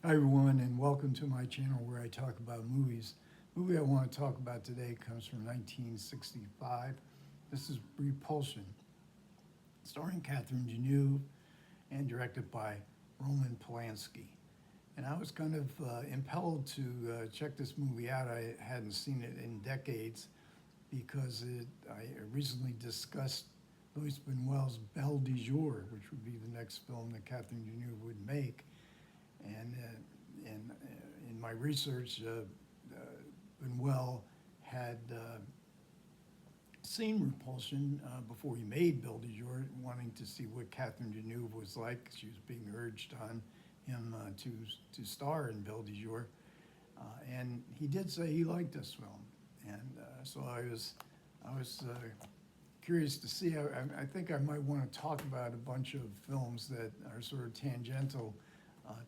Hi everyone, and welcome to my channel where I talk about movies. The movie I want to talk about today comes from 1965. This is Repulsion, starring Catherine Deneuve and directed by Roman Polanski. And I was kind of impelled to check this movie out. I hadn't seen it in decades because I recently discussed Louis Buñuel's Belle de Jour, which would be the next film that Catherine Deneuve would make. And in my research, Buñuel had seen Repulsion before he made Belle de Jour, wanting to see what Catherine Deneuve was like. She was being urged on him to star in Belle de Jour, and he did say he liked this film. And so I was curious to see. I think I might want to talk about a bunch of films that are sort of tangential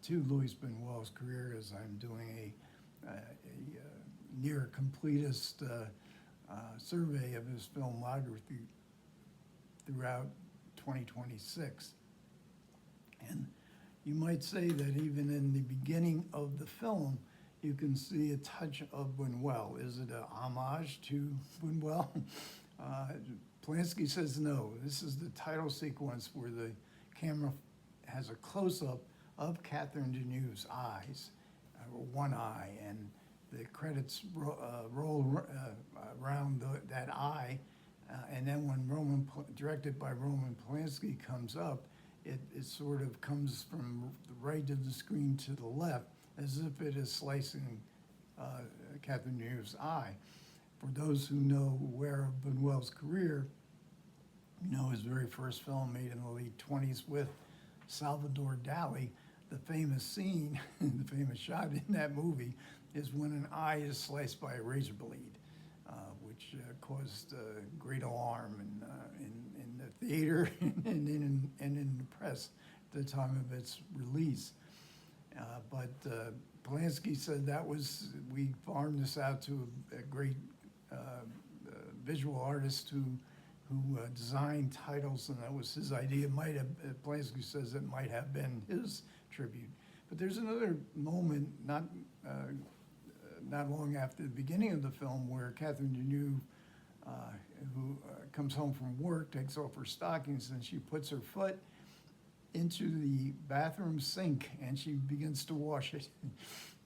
to Louis Buñuel's career, as I'm doing a near completist survey of his filmography throughout 2026. And you might say that even in the beginning of the film, you can see a touch of Buñuel. Is it a homage to Buñuel? Polanski says no. This is the title sequence where the camera has a close-up of Catherine Deneuve's eyes, or one eye, and the credits roll around that eye, and then when directed by Roman Polanski comes up, it sort of comes from the right of the screen to the left, as if it is slicing Catherine Deneuve's eye. For those who know aware of Buñuel's career, you know his very first film made in the late 20s with Salvador Dali. The famous scene, the famous shot in that movie is when an eye is sliced by a razor blade, which caused great alarm in the theater and in the press at the time of its release. But Polanski said we farmed this out to a great visual artist who designed titles, and that was his idea. Polanski says it might have been his tribute. But there's another moment not long after the beginning of the film where Catherine Deneuve, who comes home from work, takes off her stockings, and she puts her foot into the bathroom sink and she begins to wash it.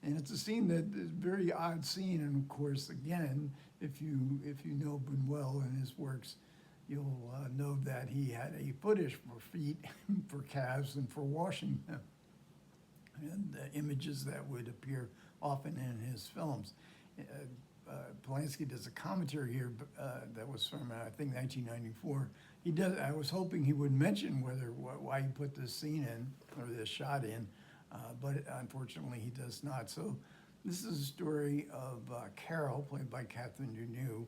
And it's a scene that is a very odd scene, and of course, again, if you know Buñuel and his works, you'll know that he had a fetish for feet, for calves, and for washing them. And images that would appear often in his films. Polanski does a commentary here that was from, I think, 1994. I was hoping he would mention why he put this scene in, or this shot in, but unfortunately he does not. So this is a story of Carol, played by Catherine Deneuve.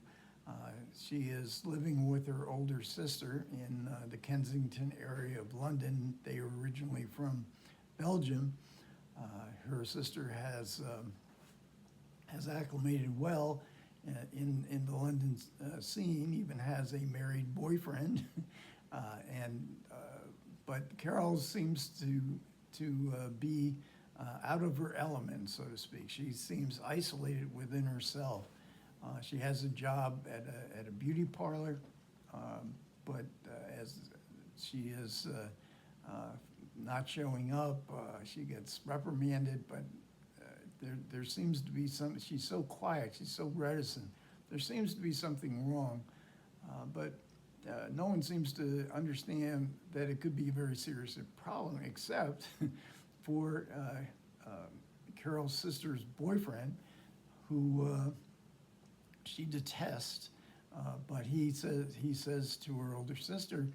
She is living with her older sister in the Kensington area of London. They are originally from Belgium. Her sister has acclimated well in the London scene, even has a married boyfriend, but Carol seems to be out of her element, so to speak. She seems isolated within herself. She has a job at a beauty parlor, but as she is not showing up, she gets reprimanded, but there seems to be she's so quiet, she's so reticent. There seems to be something wrong, but no one seems to understand that it could be a very serious problem, except for Carol's sister's boyfriend, who she detests, but he says to her older sister,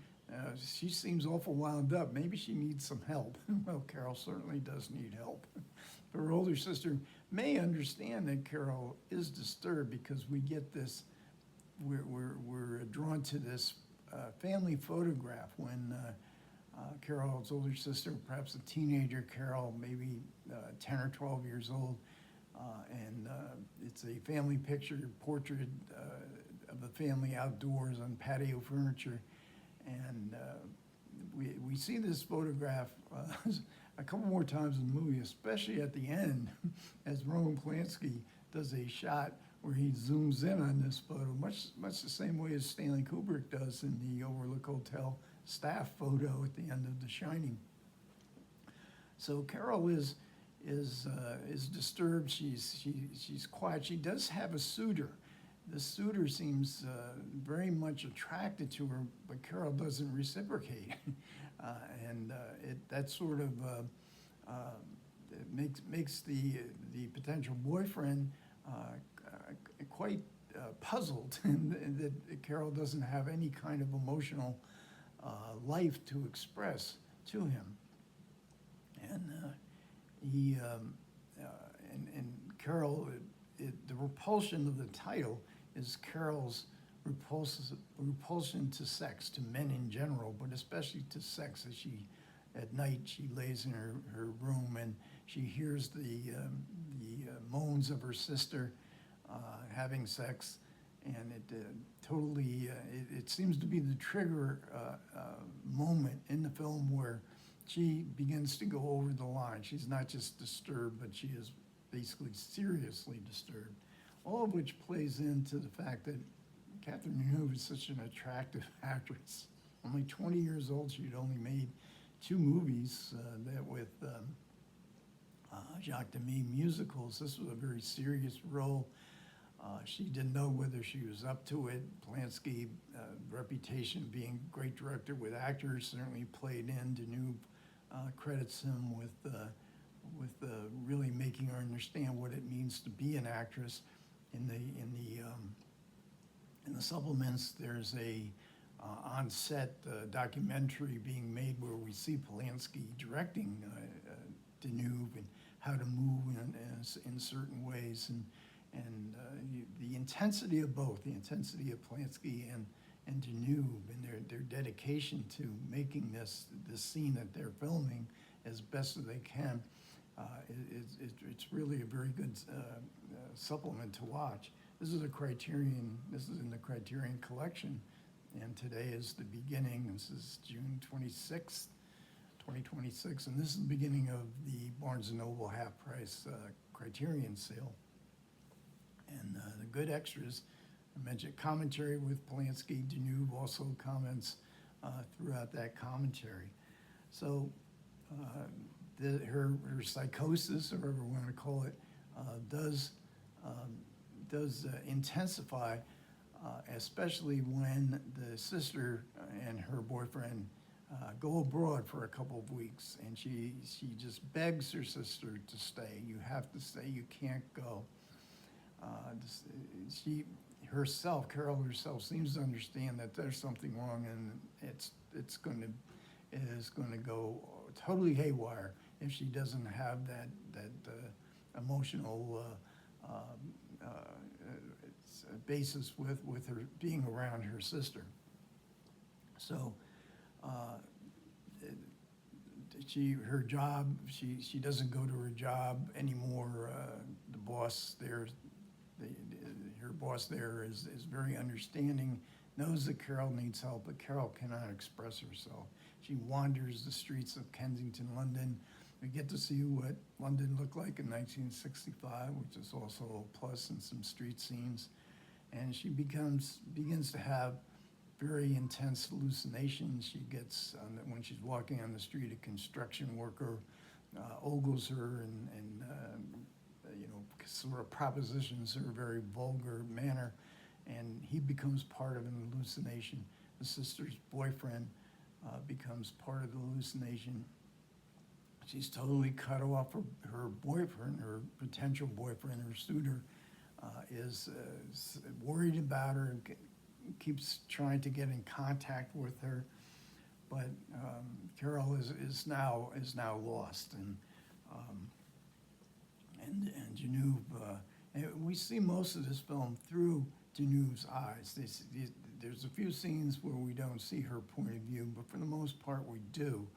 she seems awful wound up. Maybe she needs some help. Well, Carol certainly does need help. Her older sister may understand that Carol is disturbed because we get this, we're drawn to this family photograph when Carol's older sister, perhaps a teenager, Carol, maybe 10 or 12 years old, and it's a family picture, portrait of the family outdoors on patio furniture. And we see this photograph a couple more times in the movie, especially at the end, as Roman Polanski does a shot where he zooms in on this photo, much the same way as Stanley Kubrick does in the Overlook Hotel staff photo at the end of The Shining. So Carol is disturbed. She's quiet. She does have a suitor. The suitor seems very much attracted to her, but Carol doesn't reciprocate, that sort of it makes the potential boyfriend quite puzzled, and that Carol doesn't have any kind of emotional life to express to him, and Carol. The repulsion of the title is Carol's repulsion to sex, to men in general, but especially to sex. As at night, she lays in her room and she hears the moans of her sister having sex, and it seems to be the trigger moment in the film where she begins to go over the line. She's not just disturbed, but she is basically seriously disturbed, all of which plays into the fact that Catherine Deneuve is such an attractive actress. Only 20 years old, she'd only made 2 movies that with Jacques Demy musicals. This was a very serious role. She didn't know whether she was up to it. Polanski, reputation of being a great director with actors, certainly played in. Deneuve credits him with really making her understand what it means to be an actress. In the supplements, there's a on-set documentary being made where we see Polanski directing Deneuve and how to move in certain ways, and the intensity of both, the intensity of Polanski and Deneuve, and their dedication to making this scene that they're filming as best as they can. It's really a very good supplement to watch. This is in the Criterion collection, and today is the beginning. This is June 26th, 2026, and this is the beginning of the Barnes & Noble half-price Criterion sale. And the good extras, I mentioned commentary with Polanski. Deneuve also comments throughout that commentary. So her psychosis, or whatever we want to call it, does intensify, especially when the sister and her boyfriend go abroad for a couple of weeks, and she just begs her sister to stay. You have to stay. You can't go. Carol herself seems to understand that there's something wrong, and it is going to go totally haywire if she doesn't have that emotional basis with her being around her sister. So her job, she doesn't go to her job anymore. The boss there, her boss there is very understanding, knows that Carol needs help, but Carol cannot express herself. She wanders the streets of Kensington, London. We get to see what London looked like in 1965, which is also a plus in some street scenes. And she begins to have very intense hallucinations. She gets, when she's walking on the street, a construction worker ogles her and sort of propositions her in a very vulgar manner, and he becomes part of an hallucination. The sister's boyfriend becomes part of the hallucination. She's totally cut off. Her boyfriend, her potential boyfriend, her suitor, is worried about her and keeps trying to get in contact with her, but Carol is now lost, and Deneuve. And we see most of this film through Deneuve's eyes. There's a few scenes where we don't see her point of view, but for the most part we do.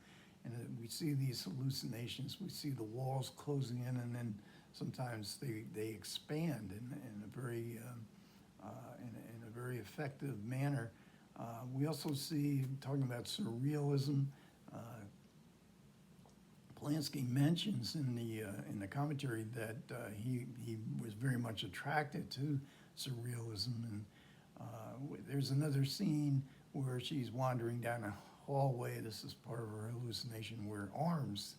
And we see these hallucinations. We see the walls closing in, and then sometimes they expand in a very effective manner. We also see, talking about surrealism, Polanski mentions in the commentary that he was very much attracted to surrealism, and there's another scene where she's wandering down a hallway. This is part of her hallucination, where arms,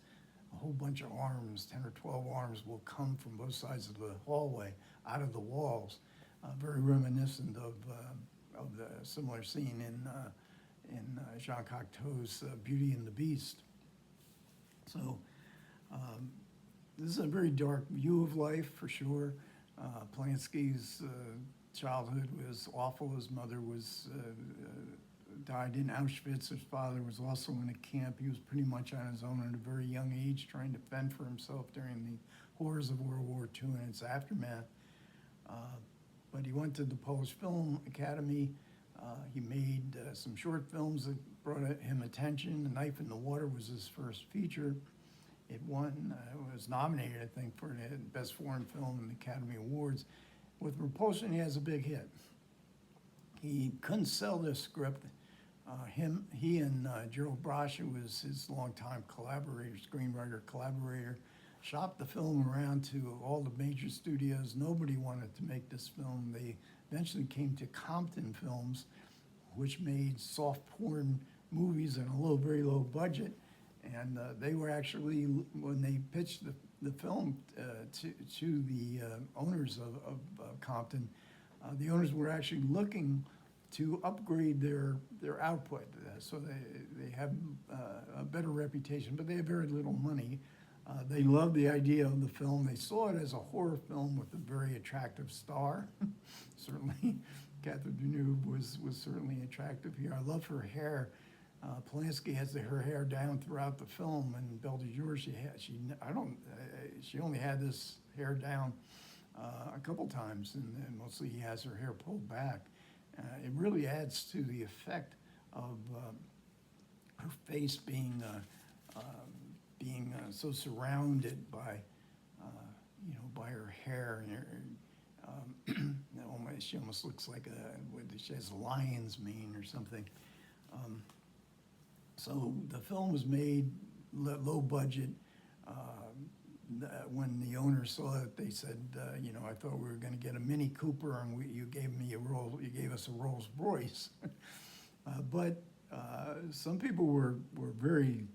a whole bunch of arms, 10 or 12 arms, will come from both sides of the hallway out of the walls, very reminiscent of the similar scene in Jean Cocteau's Beauty and the Beast. So this is a very dark view of life, for sure. Polanski's childhood was awful. His mother was died in Auschwitz. His father was also in a camp. He was pretty much on his own at a very young age, trying to fend for himself during the horrors of World War II and its aftermath. But he went to the Polish Film Academy. He made some short films that brought him attention. A Knife in the Water was his first feature. It won, was nominated, I think, for the Best Foreign Film in the Academy Awards. With Repulsion, he has a big hit. He couldn't sell this script. He and Gerald Brosh, who was his longtime collaborator, screenwriter collaborator, shopped the film around to all the major studios. Nobody wanted to make this film. They eventually came to Compton Films, which made soft porn movies on a very low budget. And they were actually, when they pitched the film to the owners of Compton, the owners were actually looking to upgrade their output, so they have a better reputation, but they have very little money. They loved the idea of the film. They saw it as a horror film with a very attractive star. Certainly, Catherine Deneuve was certainly attractive here. I love her hair. Polanski has her hair down throughout the film, and Belle de Jour, she only had this hair down a couple times, and mostly he has her hair pulled back. It really adds to the effect of her face being so surrounded by by her hair, and she almost looks like she has a lion's mane or something. So the film was made low budget. When the owners saw it, they said, I thought we were going to get a Mini Cooper, and you gave us a Rolls Royce. But some people were very,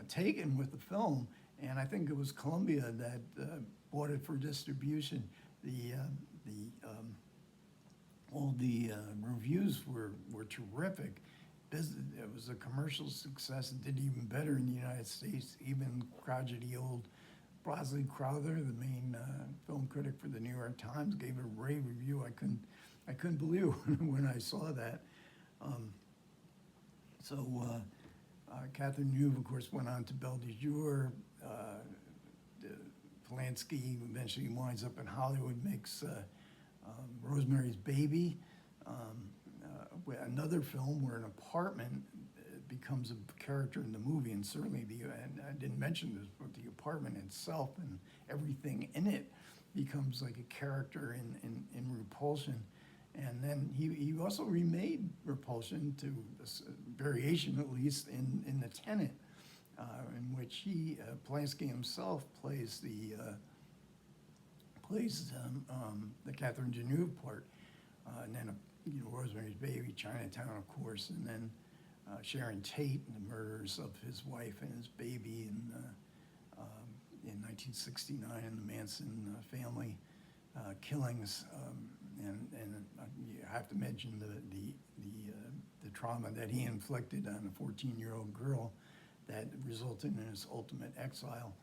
taken with the film, and I think it was Columbia that bought it for distribution. All the reviews were terrific. It was a commercial success. It did even better in the United States. Even crotchety old Bosley Crowther, the main film critic for the New York Times, gave it a rave review. I couldn't believe it when I saw that. Catherine Deneuve, of course, went on to Belle de Jour. Polanski eventually winds up in Hollywood, makes Rosemary's Baby, another film where an apartment becomes a character in the movie, and certainly and I didn't mention this, but the apartment itself and everything in it becomes like a character in Repulsion. And then he also remade Repulsion to a variation, at least, in The Tenant, in which Polanski himself plays the Catherine Deneuve part, and then Rosemary's Baby, Chinatown, of course, and then Sharon Tate and the murders of his wife and his baby in 1969, and the Manson family killings, and you have to mention the trauma that he inflicted on a 14-year-old girl that resulted in his ultimate exile,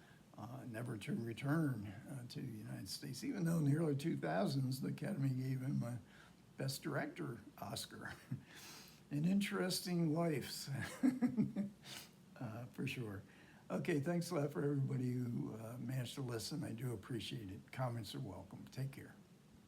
never to return to the United States, even though in the early 2000s the Academy gave him a Best Director Oscar. An interesting life, for sure. Okay, thanks a lot for everybody who managed to listen. I do appreciate it. Comments are welcome. Take care.